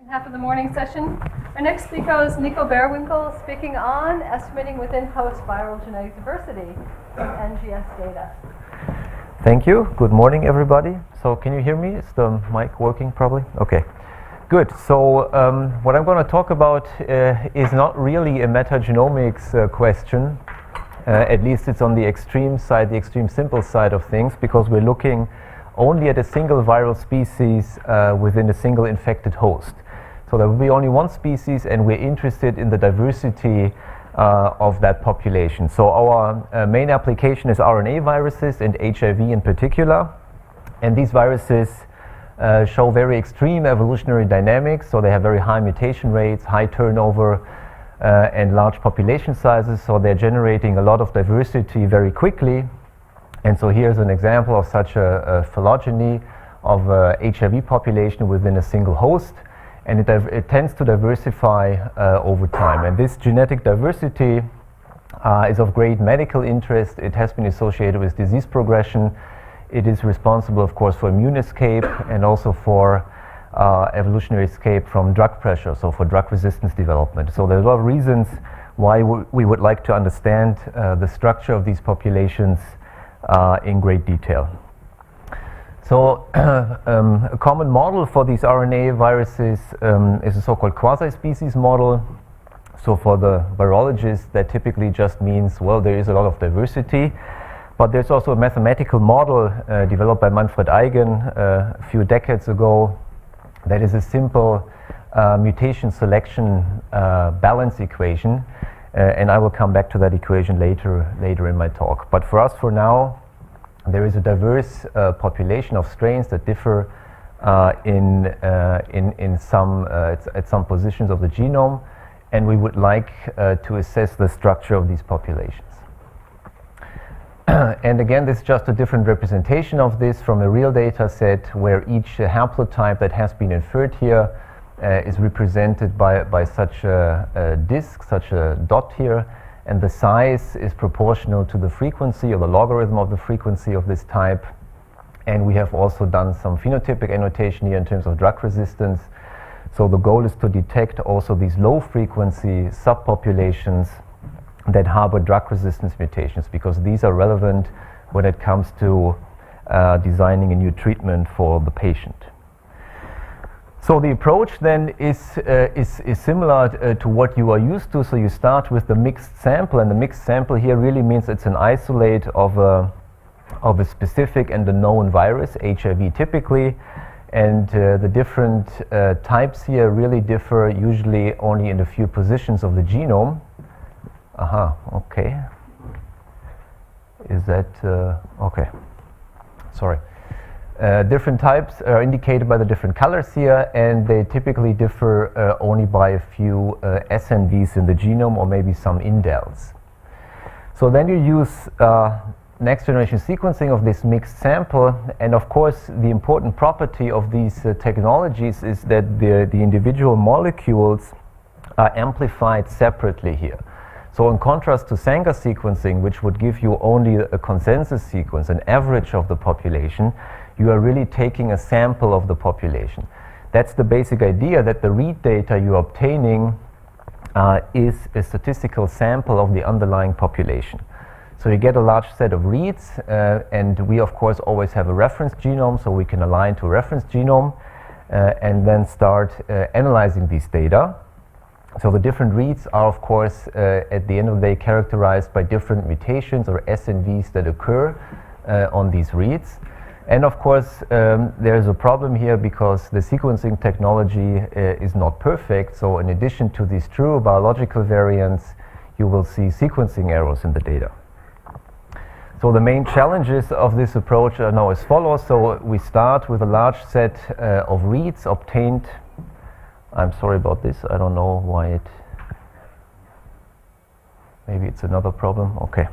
Half of the morning session. Our next speaker is Nico Berwinkle, speaking on estimating within host viral genetic diversity from NGS data. Thank you. Good morning, everybody. So can you hear me? Is the mic working probably? Okay, good. So what I'm going to talk about is not really a metagenomics question. At least it's on the extreme side, the extreme simple side of things, because we're looking only at a single viral species within a single infected host. So there will be only one species, and we're interested in the diversity of that population. So our main application is RNA viruses and HIV in particular. And these viruses show very extreme evolutionary dynamics. So they have very high mutation rates, high turnover, and large population sizes. So they're generating a lot of diversity very quickly. And so here's an example of such a phylogeny of a HIV population within a single host. And it tends to diversify over time. And this genetic diversity is of great medical interest. It has been associated with disease progression. It is responsible, of course, for immune escape and also for evolutionary escape from drug pressure, so for drug resistance development. So there's a lot of reasons why we would like to understand the structure of these populations in great detail. So a common model for these RNA viruses is a so-called quasi-species model. So for the virologists, that typically just means, well, there is a lot of diversity. But there's also a mathematical model developed by Manfred Eigen a few decades ago that is a simple mutation selection balance equation. And I will come back to that equation later in my talk. But for us, for now, there is a diverse population of strains that differ in some at some positions of the genome, and we would like to assess the structure of these populations. And again, this is just a different representation of this from a real data set, where each haplotype that has been inferred here is represented by such a disk, such a dot here. And the size is proportional to the frequency or the logarithm of the frequency of this type. And we have also done some phenotypic annotation here in terms of drug resistance. So the goal is to detect also these low frequency subpopulations that harbor drug resistance mutations, because these are relevant when it comes to designing a new treatment for the patient. So the approach then is similar to what you are used to. So you start with the mixed sample, and the mixed sample here really means it's an isolate of a specific and a known virus, HIV typically, and the different types here really differ usually only in a few positions of the genome. Okay. Is that okay? Sorry. Different types are indicated by the different colors here, and they typically differ only by a few SNVs in the genome or maybe some indels. So then you use next generation sequencing of this mixed sample, and of course the important property of these technologies is that the individual molecules are amplified separately here. So in contrast to Sanger sequencing, which would give you only a consensus sequence, an average of the population, you are really taking a sample of the population. That's the basic idea, that the read data you're obtaining is a statistical sample of the underlying population. So you get a large set of reads, and we of course always have a reference genome, so we can align to a reference genome and then start analyzing these data. So the different reads are of course at the end of the day characterized by different mutations or SNVs that occur on these reads. And of course, there's a problem here because the sequencing technology is not perfect. So in addition to these true biological variants, you will see sequencing errors in the data. So the main challenges of this approach are now as follows. So we start with a large set of reads obtained. I'm sorry about this. I don't know why it... Maybe it's another problem. Okay.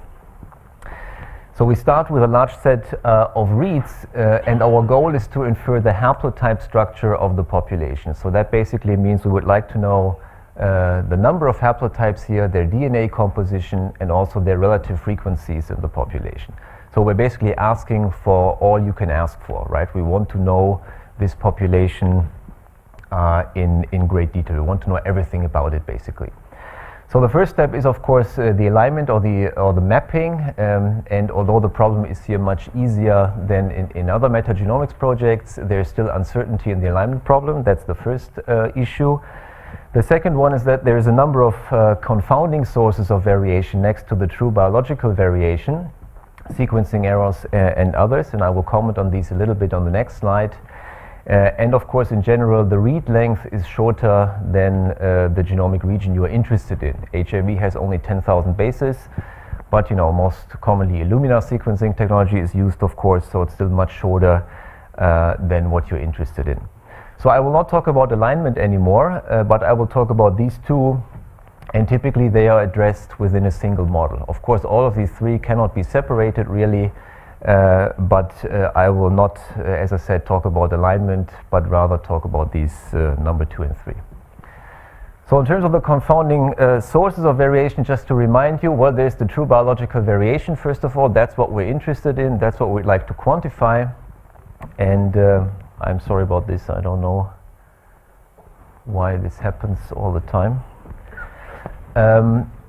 So we start with a large set of reads, and our goal is to infer the haplotype structure of the population. So that basically means we would like to know the number of haplotypes here, their DNA composition, and also their relative frequencies in the population. So we're basically asking for all you can ask for, right? We want to know this population in great detail. We want to know everything about it, basically. So the first step is, of course, the alignment or the mapping. And although the problem is here much easier than in other metagenomics projects, there is still uncertainty in the alignment problem. That's the first issue. The second one is that there is a number of confounding sources of variation next to the true biological variation, sequencing errors and others, and I will comment on these a little bit on the next slide. And of course, in general, the read length is shorter than the genomic region you are interested in. HIV has only 10,000 bases, but most commonly Illumina sequencing technology is used, of course, so it's still much shorter than what you're interested in. So I will not talk about alignment anymore, but I will talk about these two, and typically they are addressed within a single model. Of course, all of these three cannot be separated really, but I will not, as I said, talk about alignment, but rather talk about these number 2 and 3. So in terms of the confounding sources of variation, just to remind you, well, there's the true biological variation, first of all. That's what we're interested in. That's what we'd like to quantify. And I'm sorry about this. I don't know why this happens all the time.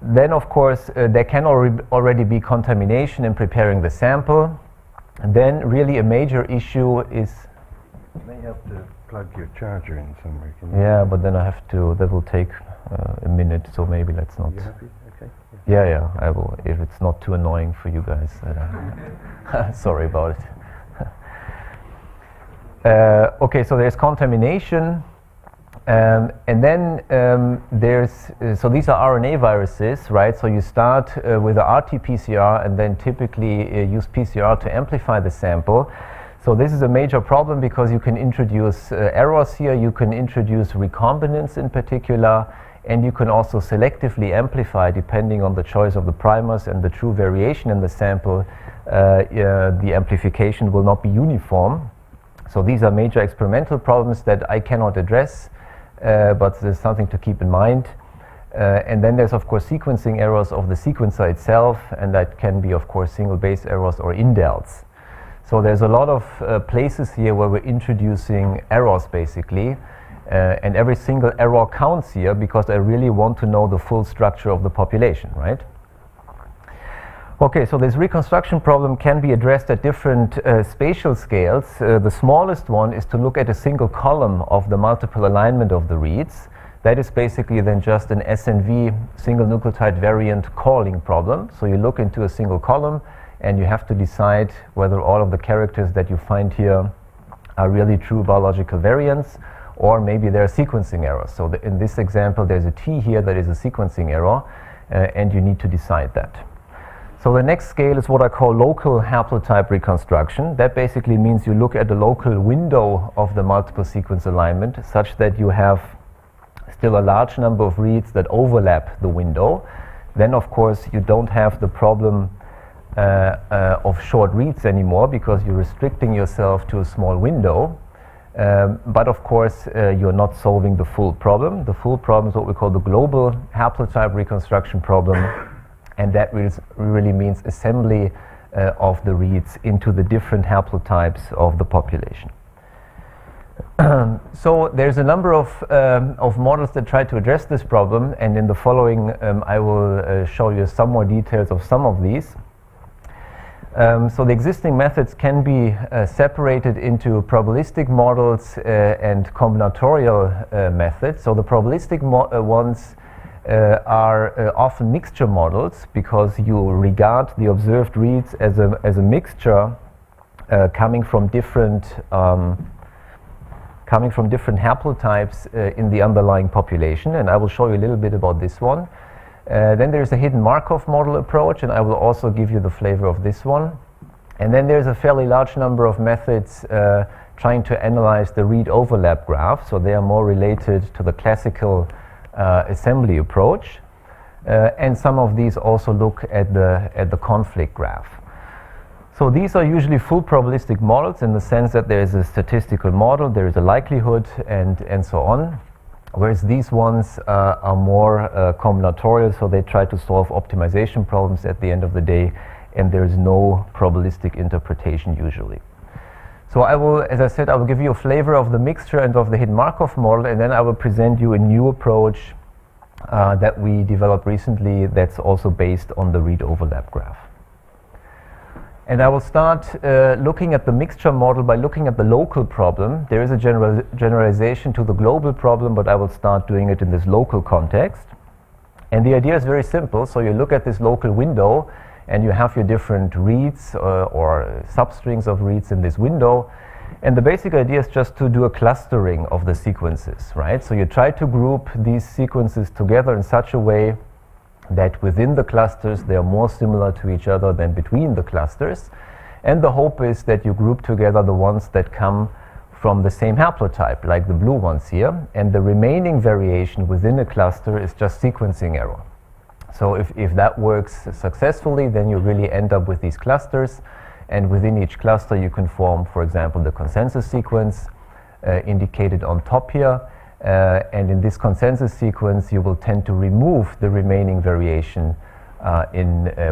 Then, of course, there can already be contamination in preparing the sample. And then, really, a major issue is. You may have to plug your charger in somewhere. Yeah, but then I have to. That will take a minute, so maybe let's not. You happy? Okay. Yeah, I will. If it's not too annoying for you guys, sorry about it. Okay, so there's contamination. And then there's, so these are RNA viruses, right? So you start with a RT-PCR and then typically use PCR to amplify the sample. So this is a major problem because you can introduce errors here, you can introduce recombinants in particular, and you can also selectively amplify depending on the choice of the primers and the true variation in the sample. The amplification will not be uniform. So these are major experimental problems that I cannot address. But there's something to keep in mind. And then there's, of course, sequencing errors of the sequencer itself, and that can be, of course, single base errors or indels. So there's a lot of places here where we're introducing errors, basically, and every single error counts here because I really want to know the full structure of the population, right? Okay, so this reconstruction problem can be addressed at different spatial scales. The smallest one is to look at a single column of the multiple alignment of the reads. That is basically then just an SNV, single nucleotide variant calling problem. So you look into a single column and you have to decide whether all of the characters that you find here are really true biological variants, or maybe there are sequencing errors. So in this example, there's a T here that is a sequencing error, and you need to decide that. So the next scale is what I call local haplotype reconstruction. That basically means you look at the local window of the multiple sequence alignment such that you have still a large number of reads that overlap the window. Then, of course, you don't have the problem of short reads anymore because you're restricting yourself to a small window. But of course, you're not solving the full problem. The full problem is what we call the global haplotype reconstruction problem. And that really means assembly of the reads into the different haplotypes of the population. So there's a number of models that try to address this problem, and in the following I will show you some more details of some of these. So the existing methods can be separated into probabilistic models and combinatorial methods. So the probabilistic ones are often mixture models because you regard the observed reads as a mixture coming from different haplotypes in the underlying population, and I will show you a little bit about this one. Then there's a hidden Markov model approach, and I will also give you the flavor of this one. And then there's a fairly large number of methods trying to analyze the read overlap graph, so they are more related to the classical assembly approach, and some of these also look at the conflict graph. So these are usually full probabilistic models in the sense that there is a statistical model, there is a likelihood, and so on. Whereas these ones are more combinatorial, so they try to solve optimization problems at the end of the day, and there is no probabilistic interpretation usually. So I will, as I said, I will give you a flavor of the mixture and of the hidden Markov model, and then I will present you a new approach that we developed recently that's also based on the read overlap graph. And I will start looking at the mixture model by looking at the local problem. There is a generalization to the global problem, but I will start doing it in this local context. And the idea is very simple. So you look at this local window, and you have your different reads or substrings of reads in this window. And the basic idea is just to do a clustering of the sequences, right? So you try to group these sequences together in such a way that within the clusters they are more similar to each other than between the clusters. And the hope is that you group together the ones that come from the same haplotype, like the blue ones here. And the remaining variation within a cluster is just sequencing error. So if that works successfully, then you really end up with these clusters. And within each cluster you can form, for example, the consensus sequence indicated on top here. And in this consensus sequence you will tend to remove the remaining variation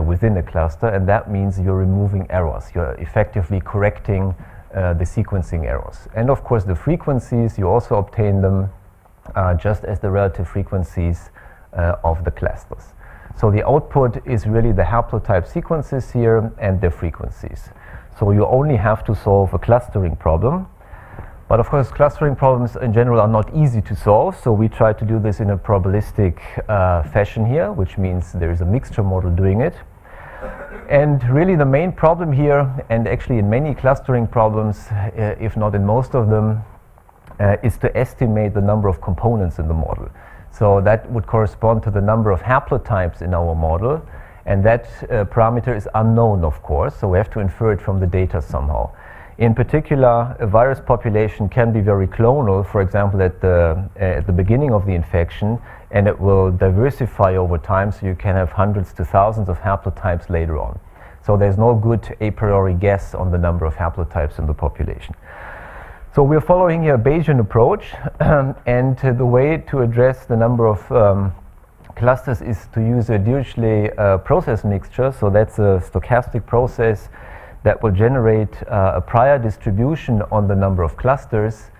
within a cluster, and that means you're removing errors. You're effectively correcting the sequencing errors. And of course the frequencies, you also obtain them just as the relative frequencies of the clusters. So the output is really the haplotype sequences here and their frequencies. So you only have to solve a clustering problem. But of course, clustering problems in general are not easy to solve. So we try to do this in a probabilistic fashion here, which means there is a mixture model doing it. And really the main problem here, and actually in many clustering problems, if not in most of them, is to estimate the number of components in the model. So that would correspond to the number of haplotypes in our model, and that parameter is unknown, of course, so we have to infer it from the data somehow. In particular, a virus population can be very clonal, for example at the beginning of the infection, and it will diversify over time, so you can have hundreds to thousands of haplotypes later on. So there's no good a priori guess on the number of haplotypes in the population. So we're following here a Bayesian approach, and the way to address the number of clusters is to use a Dirichlet process mixture. So that's a stochastic process that will generate a prior distribution on the number of clusters,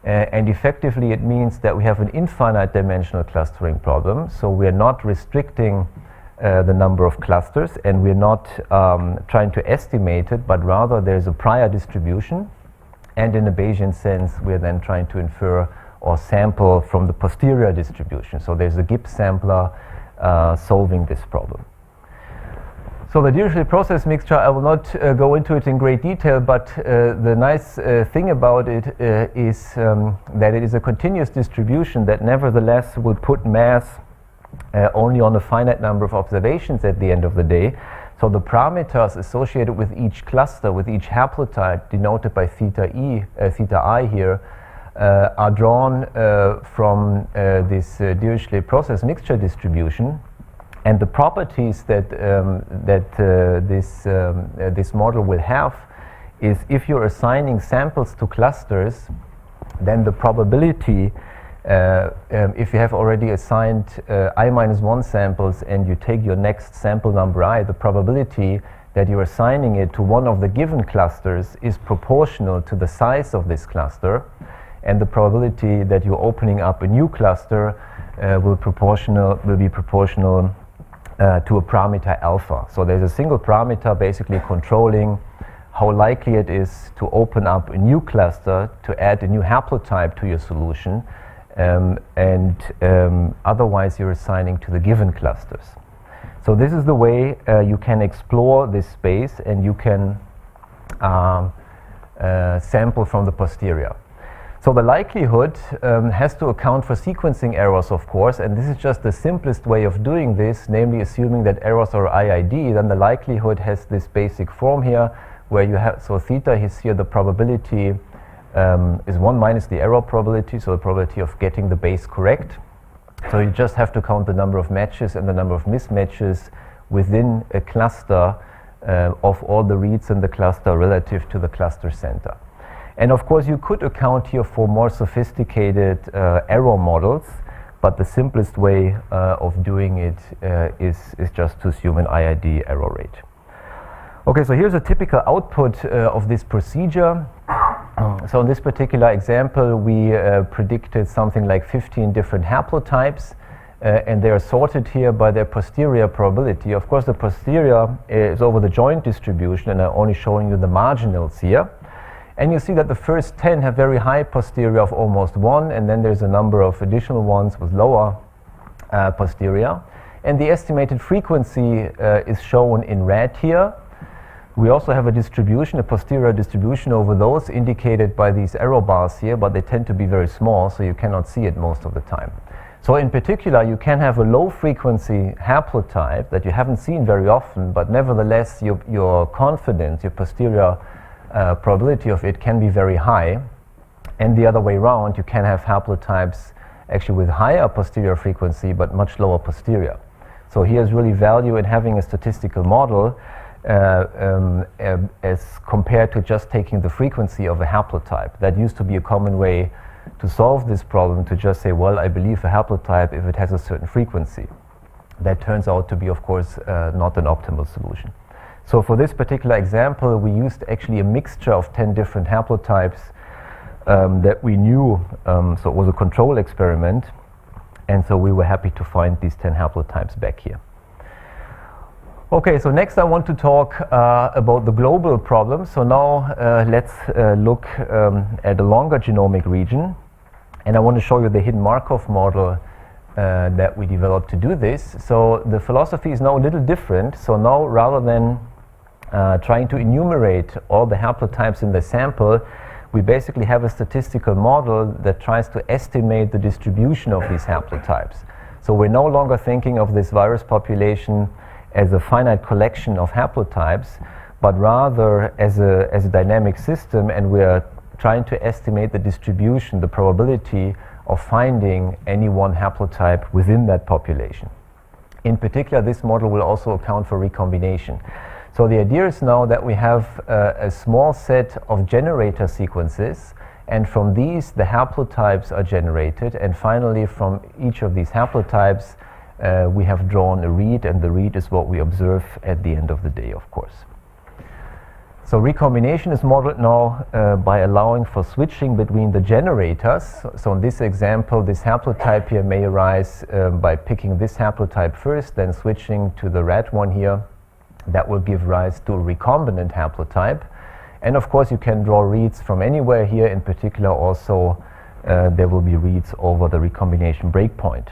and effectively it means that we have an infinite dimensional clustering problem. So we're not restricting the number of clusters, and we're not trying to estimate it, but rather there's a prior distribution. And in a Bayesian sense, we're then trying to infer or sample from the posterior distribution. So there's a Gibbs sampler solving this problem. So the Dirichlet process mixture, I will not go into it in great detail, but the nice thing about it is that it is a continuous distribution that nevertheless will put mass only on a finite number of observations at the end of the day. So the parameters associated with each cluster, with each haplotype, denoted by theta I here, are drawn from this Dirichlet process mixture distribution. And the properties that this model will have is, if you're assigning samples to clusters, then the probability, if you have already assigned I-1 samples and you take your next sample number I, the probability that you're assigning it to one of the given clusters is proportional to the size of this cluster, and the probability that you're opening up a new cluster will be proportional to a parameter alpha. So there's a single parameter basically controlling how likely it is to open up a new cluster, to add a new haplotype to your solution, and otherwise you're assigning to the given clusters. So this is the way you can explore this space, and you can sample from the posterior. So the likelihood has to account for sequencing errors, of course, and this is just the simplest way of doing this, namely assuming that errors are IID. Then the likelihood has this basic form here, where you have, so theta is here, the probability is 1 minus the error probability, so the probability of getting the base correct. So you just have to count the number of matches and the number of mismatches within a cluster of all the reads in the cluster relative to the cluster center. And of course you could account here for more sophisticated error models, but the simplest way of doing it is just to assume an IID error rate. Okay, so here's a typical output of this procedure. So in this particular example, we predicted something like 15 different haplotypes, and they are sorted here by their posterior probability. Of course, the posterior is over the joint distribution, and I'm only showing you the marginals here. And you see that the first 10 have very high posterior of almost 1, and then there's a number of additional ones with lower posterior. And the estimated frequency is shown in red here. We also have a distribution, a posterior distribution over those indicated by these arrow bars here, but they tend to be very small, so you cannot see it most of the time. So in particular, you can have a low frequency haplotype that you haven't seen very often, but nevertheless your confidence, your posterior probability of it can be very high. And the other way around, you can have haplotypes actually with higher posterior frequency, but much lower posterior. So here's really value in having a statistical model as compared to just taking the frequency of a haplotype. That used to be a common way to solve this problem, to just say, well, I believe a haplotype if it has a certain frequency. That turns out to be, of course, not an optimal solution. So for this particular example, we used actually a mixture of 10 different haplotypes that we knew, so it was a control experiment, and so we were happy to find these 10 haplotypes back here. Okay, so next I want to talk about the global problem. So now let's look at a longer genomic region, and I want to show you the hidden Markov model that we developed to do this. So the philosophy is now a little different. So now, rather than trying to enumerate all the haplotypes in the sample, we basically have a statistical model that tries to estimate the distribution of these haplotypes. So we're no longer thinking of this virus population as a finite collection of haplotypes, but rather as a dynamic system, and we're trying to estimate the distribution, the probability of finding any one haplotype within that population. In particular, this model will also account for recombination. So the idea is now that we have a small set of generator sequences, and from these the haplotypes are generated, and finally from each of these haplotypes we have drawn a read, and the read is what we observe at the end of the day, of course. So recombination is modeled now by allowing for switching between the generators. So in this example, this haplotype here may arise by picking this haplotype first, then switching to the red one here. That will give rise to a recombinant haplotype. And of course, you can draw reads from anywhere here. In particular, also there will be reads over the recombination breakpoint.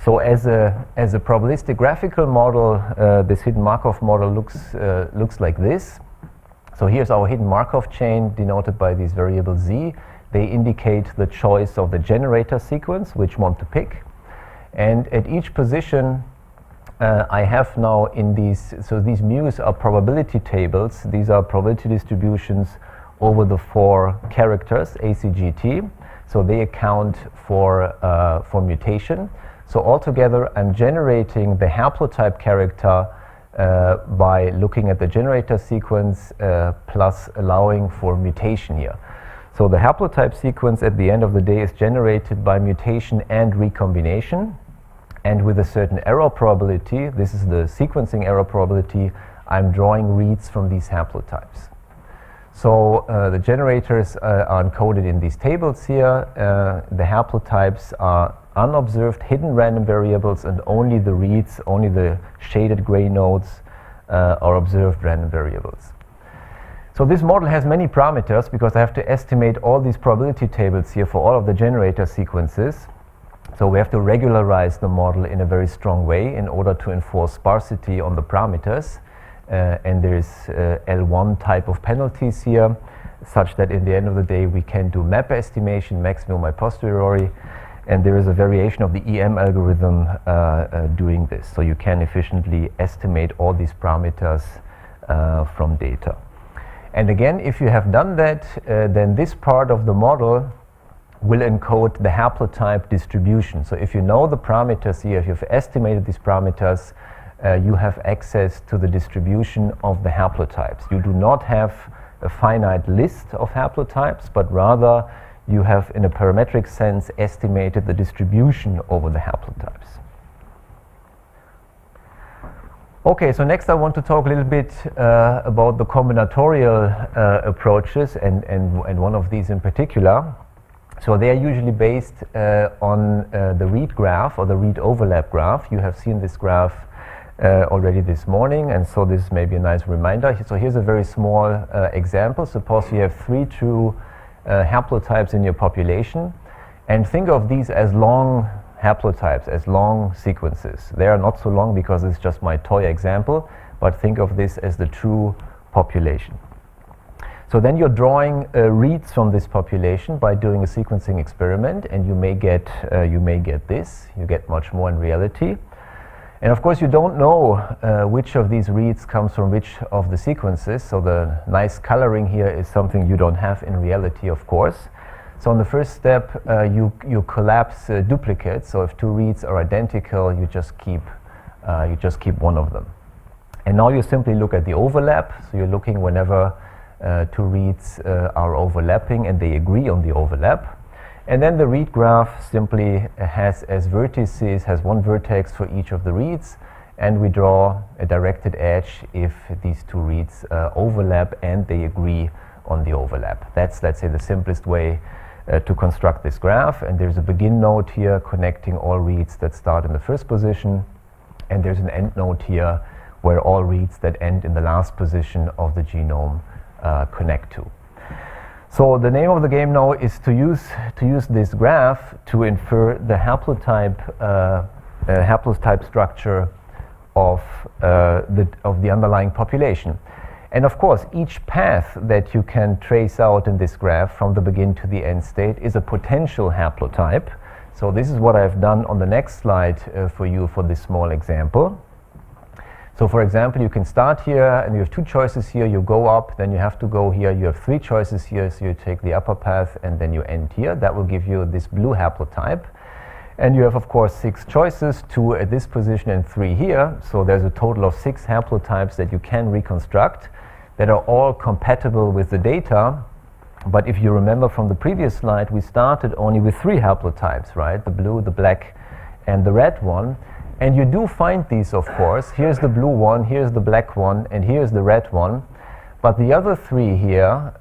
So as a probabilistic graphical model, this hidden Markov model looks like this. So here's our hidden Markov chain denoted by these variables z. They indicate the choice of the generator sequence, which one to pick. And at each position, I have now in these, so these mu's are probability tables. These are probability distributions over the 4 characters, A, C, G, T. So they account for mutation. So altogether, I'm generating the haplotype character by looking at the generator sequence plus allowing for mutation here. So the haplotype sequence at the end of the day is generated by mutation and recombination. And with a certain error probability, this is the sequencing error probability, I'm drawing reads from these haplotypes. So the generators are encoded in these tables here. The haplotypes are unobserved hidden random variables, and only the reads, only the shaded gray nodes are observed random variables. So this model has many parameters because I have to estimate all these probability tables here for all of the generator sequences. So we have to regularize the model in a very strong way in order to enforce sparsity on the parameters. And there's L1 type of penalties here, such that in the end of the day we can do map estimation, maximum a posteriori, and there is a variation of the EM algorithm doing this. So you can efficiently estimate all these parameters from data. And again, if you have done that, then this part of the model will encode the haplotype distribution. So if you know the parameters here, if you've estimated these parameters, you have access to the distribution of the haplotypes. You do not have a finite list of haplotypes, but rather you have, in a parametric sense, estimated the distribution over the haplotypes. Okay, so next I want to talk a little bit about the combinatorial approaches and one of these in particular. So they are usually based on the read graph or the read overlap graph. You have seen this graph already this morning, and so this may be a nice reminder. So here's a very small example. Suppose you have 3 true haplotypes in your population, and think of these as long haplotypes, as long sequences. They are not so long because it's just my toy example, but think of this as the true population. So then you're drawing reads from this population by doing a sequencing experiment, and you may get this. You get much more in reality. And of course you don't know which of these reads comes from which of the sequences, so the nice coloring here is something you don't have in reality, of course. So on the first step you collapse duplicates, so if 2 reads are identical, you just keep one of them. And now you simply look at the overlap, so you're looking whenever 2 reads are overlapping and they agree on the overlap. And then the read graph simply has as vertices, has one vertex for each of the reads, and we draw a directed edge if these 2 reads overlap and they agree on the overlap. That's, let's say, the simplest way to construct this graph. And there's a begin node here connecting all reads that start in the first position, and there's an end node here where all reads that end in the last position of the genome connect to. So the name of the game now is to use this graph to infer the haplotype structure of the underlying population. And of course, each path that you can trace out in this graph from the begin to the end state is a potential haplotype. So this is what I've done on the next slide for you for this small example. So for example, you can start here and you have 2 choices here, you go up, then you have to go here, you have 3 choices here, so you take the upper path and then you end here. That will give you this blue haplotype. And you have of course 6 choices, 2 at this position and 3 here, so there's a total of 6 haplotypes that you can reconstruct that are all compatible with the data. But if you remember from the previous slide, we started only with 3 haplotypes, right? The blue, the black and the red one. And you do find these, of course. Here's the blue one, here's the black one, and here's the red one. But the other 3 here,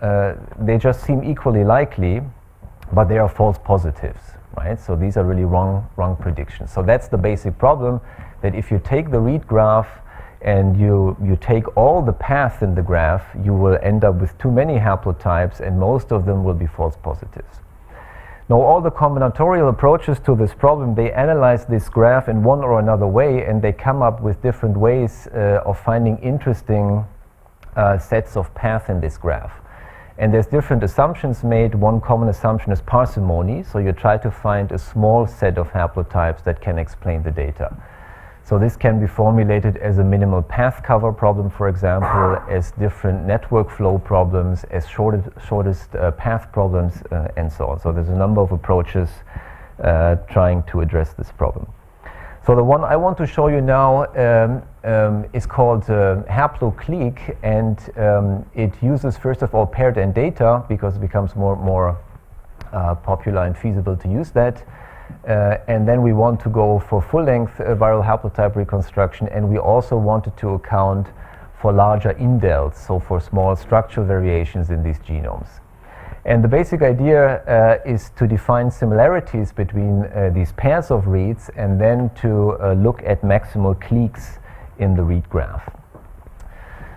they just seem equally likely, but they are false positives, right? So these are really wrong predictions. So that's the basic problem, that if you take the read graph and you take all the paths in the graph, you will end up with too many haplotypes, and most of them will be false positives. Now, all the combinatorial approaches to this problem, they analyze this graph in one or another way, and they come up with different ways of finding interesting sets of paths in this graph. And there's different assumptions made. One common assumption is parsimony, so you try to find a small set of haplotypes that can explain the data. So this can be formulated as a minimal path cover problem, for example, as different network flow problems, as shortest path problems, and so on. So there's a number of approaches trying to address this problem. So the one I want to show you now is called haploclique, and it uses, first of all, paired end data because it becomes more popular and feasible to use that. And then we want to go for full-length viral haplotype reconstruction, and we also wanted to account for larger indels, so for small structural variations in these genomes. And the basic idea is to define similarities between these pairs of reads and then to look at maximal cliques in the read graph.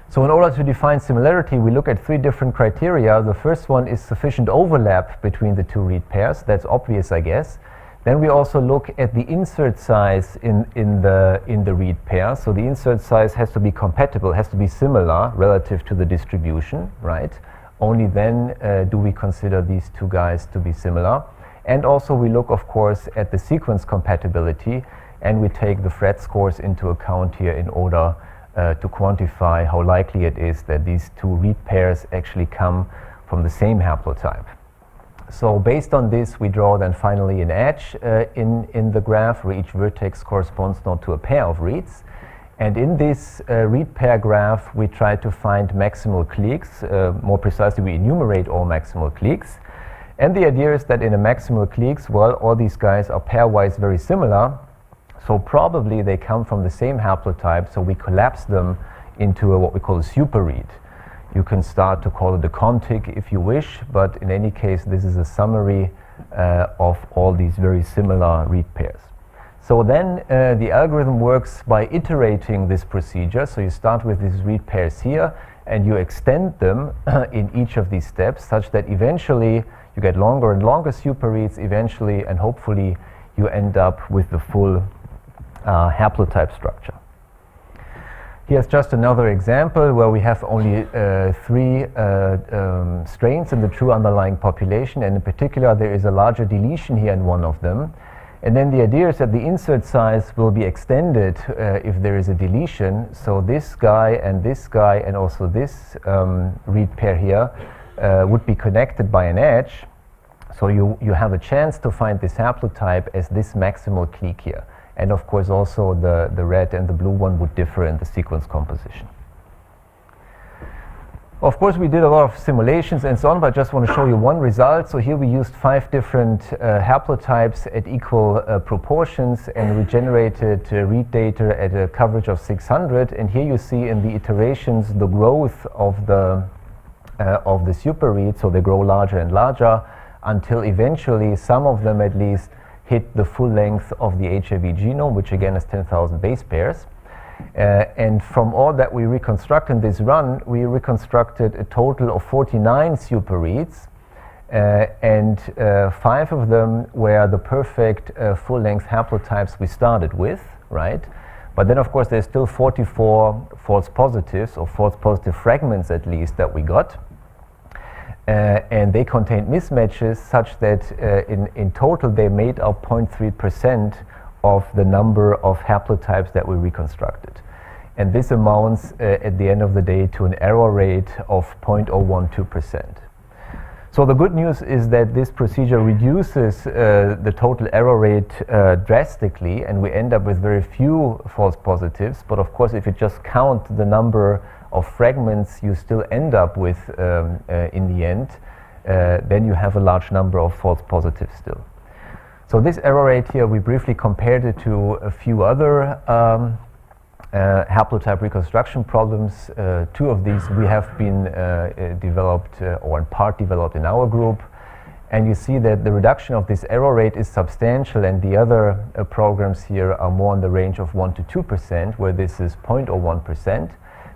So in order to define similarity, we look at 3 different criteria. The first one is sufficient overlap between the 2 read pairs. That's obvious, I guess. Then we also look at the insert size in the read pair. So the insert size has to be compatible, has to be similar relative to the distribution, right? Only then do we consider these 2 guys to be similar. And also we look, of course, at the sequence compatibility, and we take the Phred scores into account here in order to quantify how likely it is that these 2 read pairs actually come from the same haplotype. So based on this, we draw then finally an edge in the graph where each vertex corresponds now to a pair of reads. And in this read pair graph, we try to find maximal cliques. More precisely, we enumerate all maximal cliques. And the idea is that in a maximal cliques, well, all these guys are pairwise very similar. So probably they come from the same haplotype, so we collapse them into what we call a superread. You can start to call it a contig if you wish, but in any case, this is a summary of all these very similar read pairs. So then the algorithm works by iterating this procedure. So you start with these read pairs here, and you extend them in each of these steps such that eventually you get longer and longer superreads eventually, and hopefully you end up with the full haplotype structure. Here's just another example where we have only 3 strains in the true underlying population, and in particular there is a larger deletion here in one of them. And then the idea is that the insert size will be extended if there is a deletion. So this guy and also this read pair here would be connected by an edge. So you have a chance to find this haplotype as this maximal clique here. And of course also the red and the blue one would differ in the sequence composition. Of course we did a lot of simulations and so on, but I just want to show you one result. So here we used 5 different haplotypes at equal proportions, and we generated read data at a coverage of 600. And here you see in the iterations the growth of the super read, so they grow larger and larger until eventually some of them at least hit the full length of the HIV genome, which again is 10,000 base pairs. And from all that we reconstruct in this run, we reconstructed a total of 49 super reads, and 5 of them were the perfect full-length haplotypes we started with, right? But then of course there's still 44 false positives, or false positive fragments at least, that we got. And they contained mismatches such that in total they made up 0.3% of the number of haplotypes that we reconstructed. And this amounts at the end of the day to an error rate of 0.012%. So the good news is that this procedure reduces the total error rate drastically, and we end up with very few false positives. But of course, if you just count the number of fragments you still end up with in the end, then you have a large number of false positives still. So this error rate here, we briefly compared it to a few other haplotype reconstruction problems. 2 of these we have been developed or in part developed in our group. And you see that the reduction of this error rate is substantial, and the other programs here are more in the range of 1 to 2%, where this is 0.01%.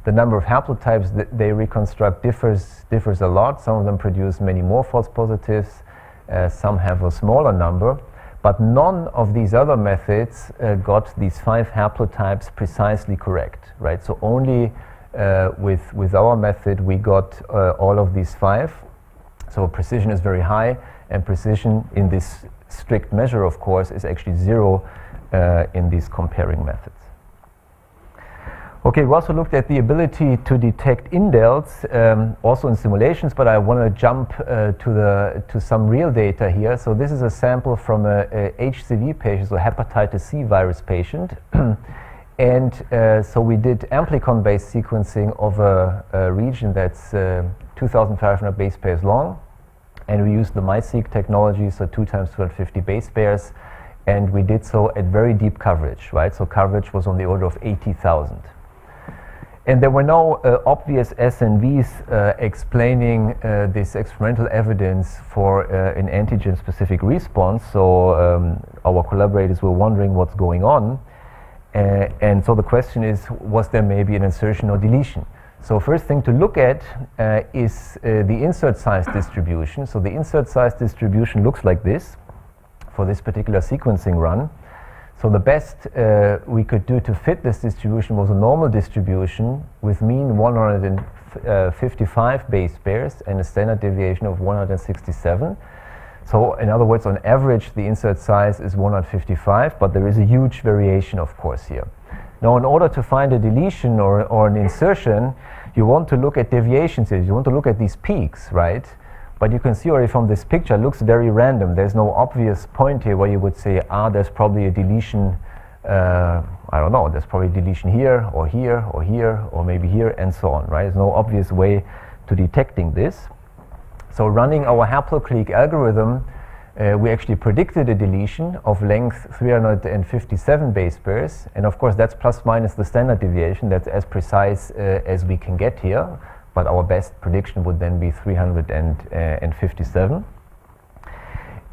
The number of haplotypes that they reconstruct differs a lot. Some of them produce many more false positives. Some have a smaller number. But none of these other methods got these 5 haplotypes precisely correct, right? So only with our method we got all of these 5. So precision is very high, and precision in this strict measure, of course, is actually 0 in these comparing methods. Okay, we also looked at the ability to detect indels, also in simulations, but I want to jump to some real data here. So this is a sample from a HCV patient, so hepatitis C virus patient. And so we did amplicon-based sequencing of a region that's 2,500 base pairs long. And we used the MySeq technology, so 2 times 250 base pairs. And we did so at very deep coverage, right? So coverage was on the order of 80,000. And there were no obvious SNVs explaining this experimental evidence for an antigen-specific response. So our collaborators were wondering what's going on. And so the question is, was there maybe an insertion or deletion? So first thing to look at is the insert size distribution. So the insert size distribution looks like this for this particular sequencing run. So the best we could do to fit this distribution was a normal distribution with mean 155 base pairs and a standard deviation of 167. So in other words, on average, the insert size is 155, but there is a huge variation, of course, here. Now, in order to find a deletion or an insertion, you want to look at deviations here. You want to look at these peaks, right? But you can see already from this picture, it looks very random. There's no obvious point here where you would say, there's probably a deletion, I don't know, there's probably a deletion here, or here, or here, or maybe here, and so on, right? There's no obvious way to detecting this. So running our haploclique algorithm we actually predicted a deletion of length 357 base pairs, and of course that's plus minus the standard deviation. That's as precise as we can get here, but our best prediction would then be 357.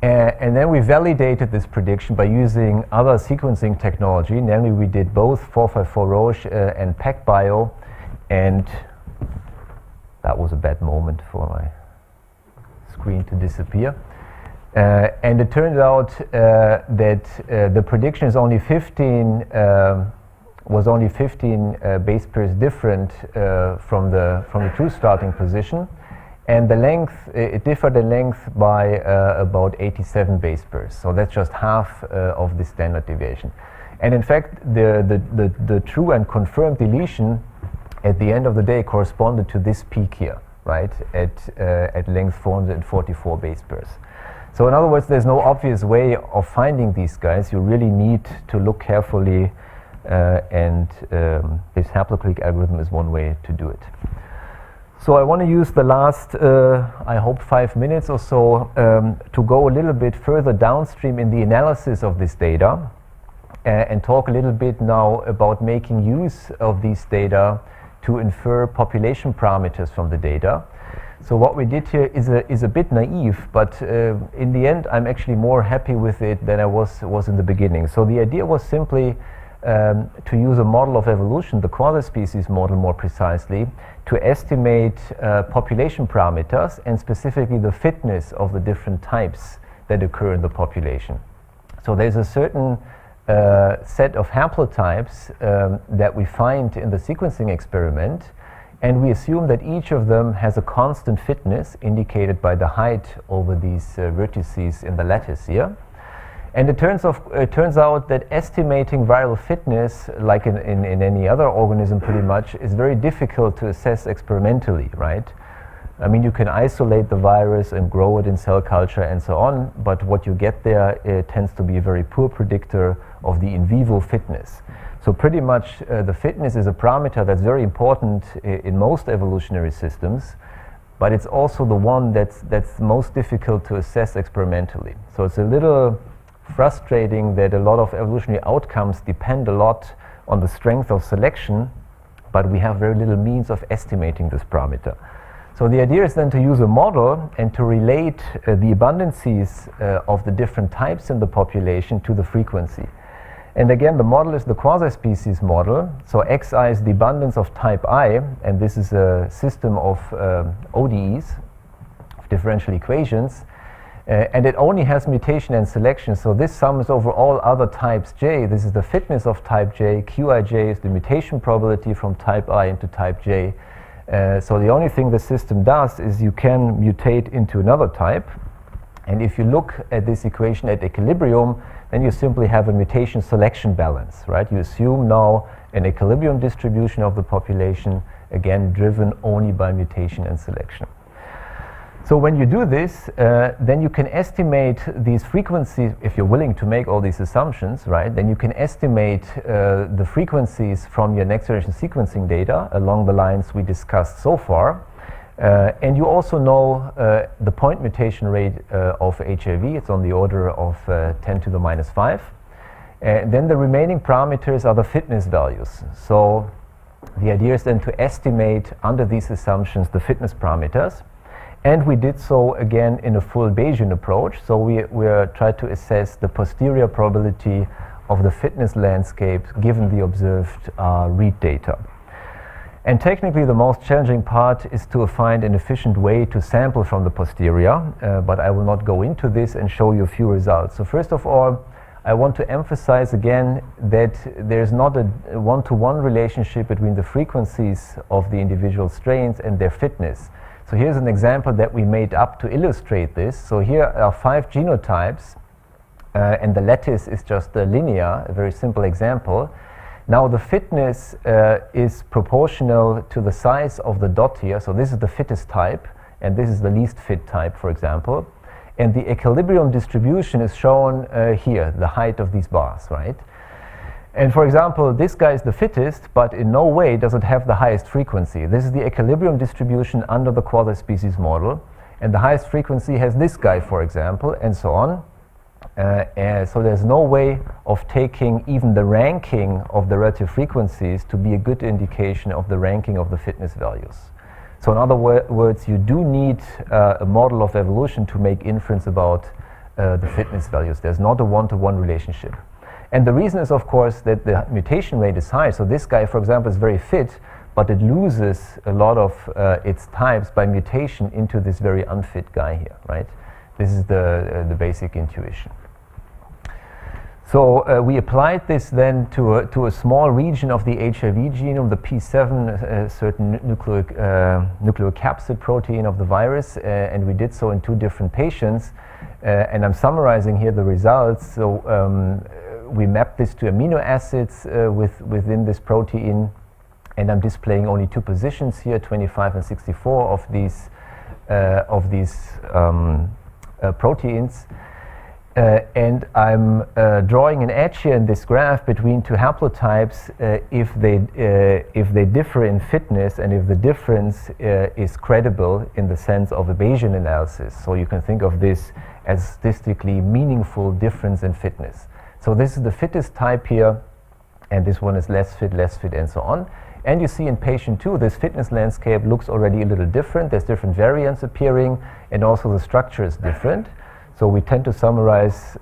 And then we validated this prediction by using other sequencing technology. Namely, we did both 454 Roche and PacBio, and that was a bad moment for my screen to disappear. And it turned out that the prediction is only 15 was only 15 base pairs different from the true starting position, and the length it differed in length by about 87 base pairs. So that's just half of the standard deviation. And in fact, the true and confirmed deletion at the end of the day corresponded to this peak here, right, at length 444 base pairs. So in other words, there's no obvious way of finding these guys. You really need to look carefully, and this haploclick algorithm is one way to do it. So I want to use the last, I hope, 5 minutes or so to go a little bit further downstream in the analysis of this data and talk a little bit now about making use of these data to infer population parameters from the data. So what we did here is a bit naive, but in the end I'm actually more happy with it than I was in the beginning. So the idea was simply to use a model of evolution, the quasi-species model more precisely, to estimate population parameters and specifically the fitness of the different types that occur in the population. So there's a certain set of haplotypes that we find in the sequencing experiment, and we assume that each of them has a constant fitness indicated by the height over these vertices in the lattice here. And it turns out that estimating viral fitness, like in any other organism pretty much, is very difficult to assess experimentally, right? I mean, you can isolate the virus and grow it in cell culture and so on, but what you get there tends to be a very poor predictor of the in vivo fitness. So pretty much the fitness is a parameter that's very important in most evolutionary systems, but it's also the one that's most difficult to assess experimentally. So it's a little frustrating that a lot of evolutionary outcomes depend a lot on the strength of selection, but we have very little means of estimating this parameter. So the idea is then to use a model and to relate the abundances of the different types in the population to the frequency. And again, the model is the quasi-species model. So xi is the abundance of type I, and this is a system of ODEs, of differential equations, and it only has mutation and selection. So this sums over all other types j. This is the fitness of type j. Qij is the mutation probability from type I into type j. So the only thing the system does is you can mutate into another type. And if you look at this equation at equilibrium, then you simply have a mutation selection balance, right? You assume now an equilibrium distribution of the population, again driven only by mutation and selection. So when you do this, then you can estimate these frequencies, if you're willing to make all these assumptions, right? Then you can estimate the frequencies from your next generation sequencing data along the lines we discussed so far. And you also know the point mutation rate of HIV. It's on the order of 10 to the minus 5. Then the remaining parameters are the fitness values. So the idea is then to estimate under these assumptions the fitness parameters. And we did so again in a full Bayesian approach. So we tried to assess the posterior probability of the fitness landscape given the observed read data. And technically the most challenging part is to find an efficient way to sample from the posterior, but I will not go into this and show you a few results. So first of all, I want to emphasize again that there's not a one-to-one relationship between the frequencies of the individual strains and their fitness. So here's an example that we made up to illustrate this. So here are 5 genotypes, and the lattice is just a linear, a very simple example. Now the fitness is proportional to the size of the dot here. So this is the fittest type, and this is the least fit type, for example. And the equilibrium distribution is shown here, the height of these bars, right? And for example, this guy is the fittest, but in no way does it have the highest frequency. This is the equilibrium distribution under the quasi-species model. And the highest frequency has this guy, for example, and so on. So there's no way of taking even the ranking of the relative frequencies to be a good indication of the ranking of the fitness values. So in other words, you do need a model of evolution to make inference about the fitness values. There's not a one-to-one relationship. And the reason is, of course, that the mutation rate is high. So this guy, for example, is very fit, but it loses a lot of its types by mutation into this very unfit guy here, right? This is the basic intuition. So we applied this then to a small region of the HIV genome, the P7, a certain nucleocapsid protein of the virus, and we did so in 2 different patients. And I'm summarizing here the results. So we mapped this to amino acids within this protein, and I'm displaying only 2 positions here, 25 and 64 of these proteins. And I'm drawing an edge here in this graph between 2 haplotypes if they differ in fitness and if the difference is credible in the sense of a Bayesian analysis. So you can think of this as statistically meaningful difference in fitness. So this is the fittest type here, and this one is less fit, and so on. And you see in patient 2, this fitness landscape looks already a little different. There's different variants appearing, and also the structure is different. So we tend to summarize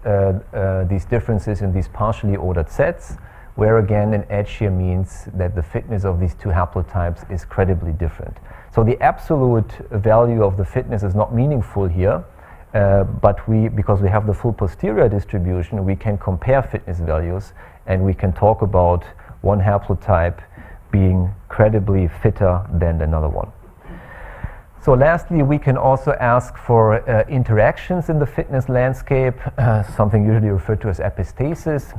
these differences in these partially ordered sets, where again an edge here means that the fitness of these 2 haplotypes is credibly different. So the absolute value of the fitness is not meaningful here, but because we have the full posterior distribution, we can compare fitness values, and we can talk about one haplotype being credibly fitter than another one. So lastly, we can also ask for interactions in the fitness landscape, something usually referred to as epistasis.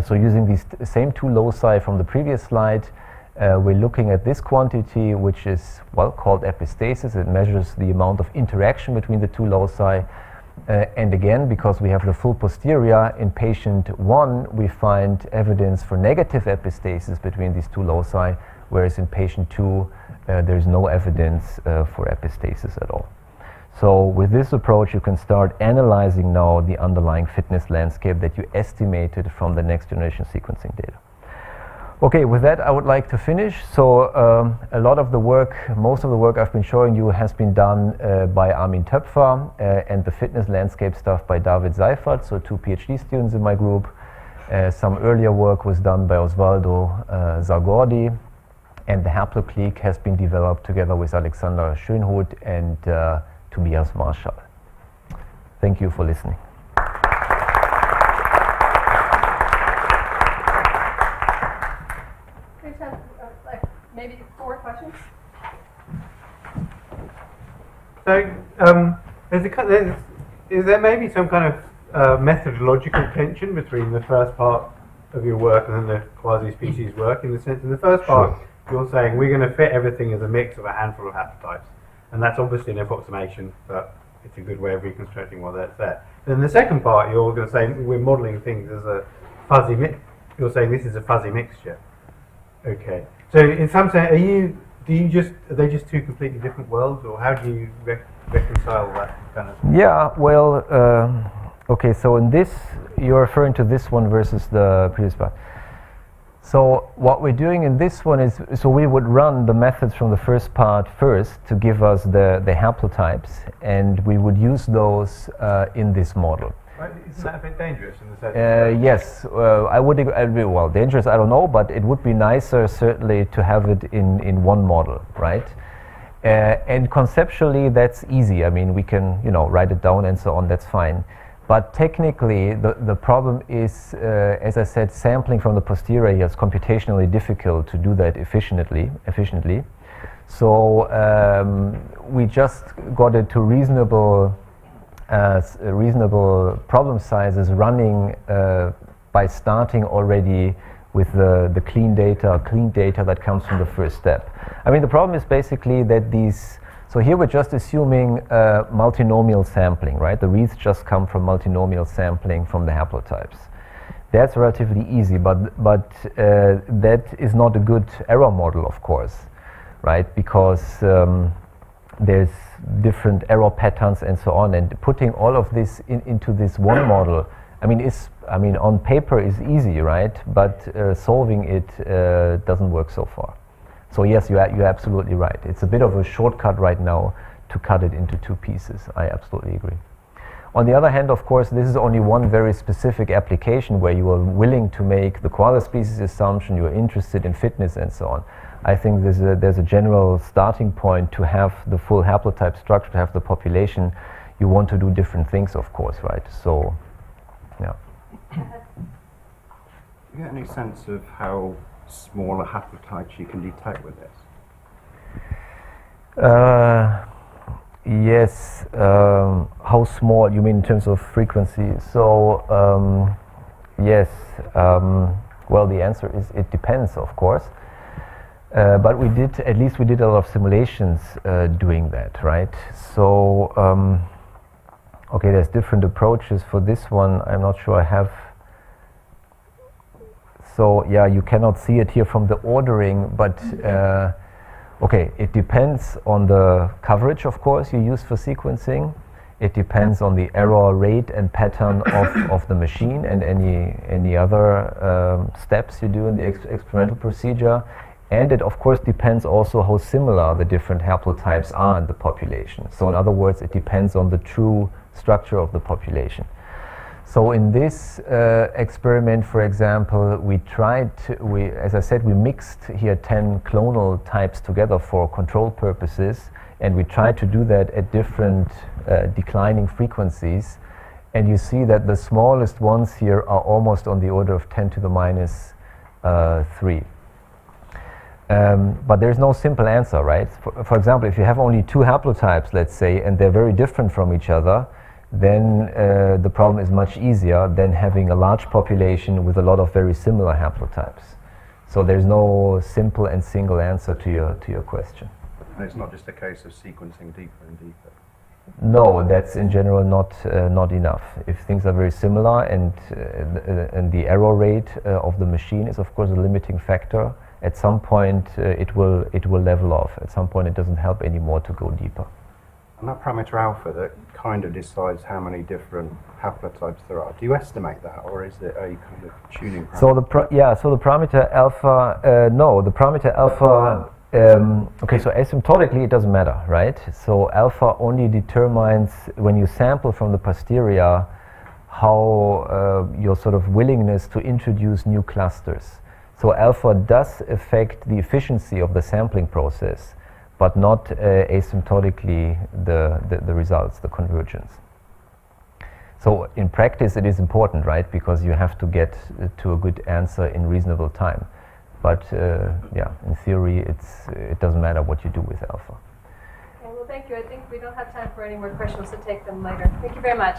So using these same 2 loci from the previous slide, we're looking at this quantity, which is, well, called epistasis. It measures the amount of interaction between the 2 loci. And again, because we have the full posterior, in patient 1, we find evidence for negative epistasis between these 2 loci, whereas in patient 2, there's no evidence for epistasis at all. So with this approach, you can start analyzing now the underlying fitness landscape that you estimated from the next generation sequencing data. Okay, with that, I would like to finish. So a lot of the work, most of the work I've been showing you has been done by Armin Töpfer, and the fitness landscape stuff by David Seifert, so 2 PhD students in my group. Some earlier work was done by Osvaldo Zagordi, and the haploclique has been developed together with Alexander Schönhut and Tobias Marschall. Thank you for listening. We just have maybe 4 questions. So, is there maybe some kind of methodological tension between the first part of your work and then the quasi-species work, in the sense, in the first part, you're saying we're going to fit everything as a mix of a handful of haplotypes, and that's obviously an approximation, but it's a good way of reconstructing what that's there. Then the second part, you're going to say we're modelling things as a fuzzy mix. You're saying this is a fuzzy mixture. Okay. So in some sense, are they just 2 completely different worlds, or how do you reconcile that kind of? Yeah. Well. Okay. So in this, you're referring to this one versus the previous part. So what we're doing in this one is, so we would run the methods from the first part first to give us the haplotypes, and we would use those in this model. Right. Isn't that a bit dangerous in the sense? Yes, I would agree. Well, dangerous, I don't know, but it would be nicer certainly to have it in one model, right? And conceptually, that's easy. I mean, we can, write it down and so on, that's fine. But technically, the problem is, as I said, sampling from the posterior is computationally difficult to do that efficiently. So we just got it to reasonable problem sizes, running by starting already with the clean data that comes from the first step. I mean, the problem is basically that these. So here we're just assuming multinomial sampling, right? The reads just come from multinomial sampling from the haplotypes. That's relatively easy, but that is not a good error model, of course, right? Because there's different error patterns and so on, and putting all of this into this one model, on paper is easy, right? But solving it doesn't work so far. So yes, you're absolutely right. It's a bit of a shortcut right now to cut it into two pieces. I absolutely agree. On the other hand, of course, this is only one very specific application where you are willing to make the quasi-species assumption, you're interested in fitness and so on. I think there's a general starting point to have the full haplotype structure, to have the population. You want to do different things, of course, right? So, yeah. Do you get any sense of how smaller haplotypes you can detect with this? Yes. How small? You mean in terms of frequency? So, yes. Well, the answer is it depends, of course. But we did a lot of simulations doing that, right? So, okay, there's different approaches for this one. I'm not sure I have. So yeah, you cannot see it here from the ordering, but okay, it depends on the coverage, of course, you use for sequencing. It depends on the error rate and pattern of the machine and any other steps you do in the experimental procedure. And it, of course, depends also how similar the different haplotypes are in the population. So in other words, it depends on the true structure of the population. So in this experiment, for example, as I said, we mixed here 10 clonal types together for control purposes, and we tried to do that at different declining frequencies. And you see that the smallest ones here are almost on the order of 10 to the minus 3. But there's no simple answer, right? For example, if you have only 2 haplotypes, let's say, and they're very different from each other, then the problem is much easier than having a large population with a lot of very similar haplotypes. So there's no simple and single answer to your question. And it's not just a case of sequencing deeper and deeper. No, that's in general not enough. If things are very similar and the error rate of the machine is of course a limiting factor, at some point it will level off. At some point it doesn't help anymore to go deeper. And that parameter alpha that kind of decides how many different haplotypes there are, do you estimate that, or is it a kind of tuning parameter? So the parameter alpha, no, the parameter alpha, okay, so asymptotically it doesn't matter, right? So alpha only determines, when you sample from the posterior, how your sort of willingness to introduce new clusters. So alpha does affect the efficiency of the sampling process, but not asymptotically the results, the convergence. So in practice it is important, right? Because you have to get to a good answer in reasonable time. But yeah, in theory it doesn't matter what you do with alpha. Okay, well, thank you. I think we don't have time for any more questions, so take them later. Thank you very much.